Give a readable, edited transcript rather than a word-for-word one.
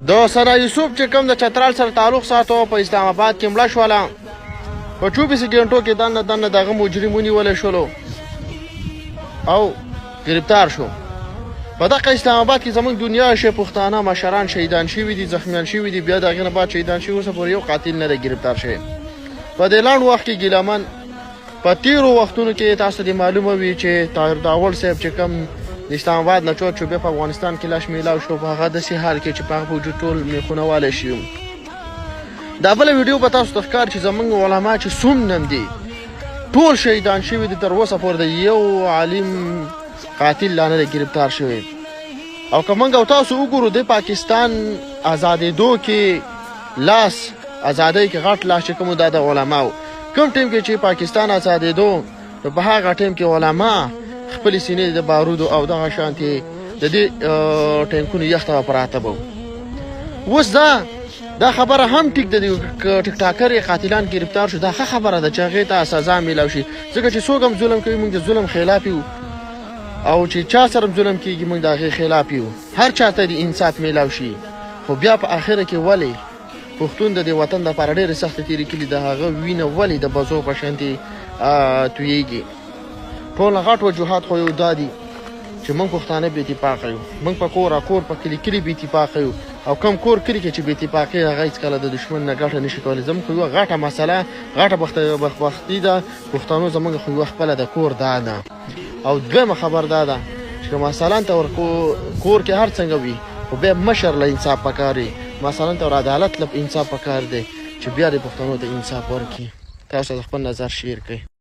د ثنا یوسف چې کوم د چترال سره تعلق ساتو په اسلام آباد کې مړه شوله په 24 غنټو کې دنه دغه مجرم ونیول شولو او گرفتار شو. په دغه اسلام آباد کې زمونږ دنیا شه پښتانه مشران شهیدان شوي دي، زخمیان شوي دي، بیا دغه نه بعد شهیدان شوي، اوسه پورې یو قاتل نه دی گرفتار شوی. په دې لاند وخت کې ګیلمن په تیرو وختونو کې تاسو دې معلومه وي چې طاهر داول صاحب چې کوم د اسلام آباد نه چوت شو بیا په افغانستان کې لاش میلاو شو، په هغه داسې حال کې چې په هغه وجود ټول میخونه والی شي. دا بله ویډیو به تاسو ته ښکار چې زمونږ علما چې څومره دي ټول شهیدان شوي دي، تر اوسه پورې د یو عالم قاتل لا نه دی گرفتار شوی. او که موږ او تاسو وګورو د پاکستان ازادېدو کې لاس ازادۍ کې غټ لاس چې کوم دا د علماو کوم ټیم کې چې پاکستان ازادېدو نو په هغه ټیم کې علما خپل سینې د بارودو او دغه شانتي د دې ټینکونو یخته پراته وو. اوس دا خبره هم ټیک ده ټیک ټاکر قاتلان گرفتار شو، دا ښه خبره ده چې هغې ته سزا میلاو شي، ځکه چې څوک هم ظلم کوي موږ د ظلم خلاف یو او چې چا سره ظلم کیږي موږ د هغې خلاف یو، هر چا ته د انصاف میلاو شي. خو بیا په اخره کې ولې پښتون د دې وطن دپاره ډېرې سختې تېرې کړي، د هغه وینه ولې د بزو په شانتې تویېږي. ټول نه غټ وجوهات خو یو دا دي چې موږ پښتانه بې اتفاقه یو، موږ په کور په کلي بې اتفاقه یو، او کم کور کلي کې چې بې اتفاقي هغه هېڅکله د دښمن نه ګټه نشي کولی. زموږ خو یوه غټه مسله غټه بدبختي ده پښتنو، زموږ خو یوه خپله د کور دا ده. او دویمه خبر دا ده چې مثلا ته کور کې هر څنګه وي خو بیا مشر له انصاف پکار وي، مثلا ته عدالت له انصاف پکار دی چې بیا د پښتنو د انصاف ورکړي. تاسو د خپل نظر شیر کړئ.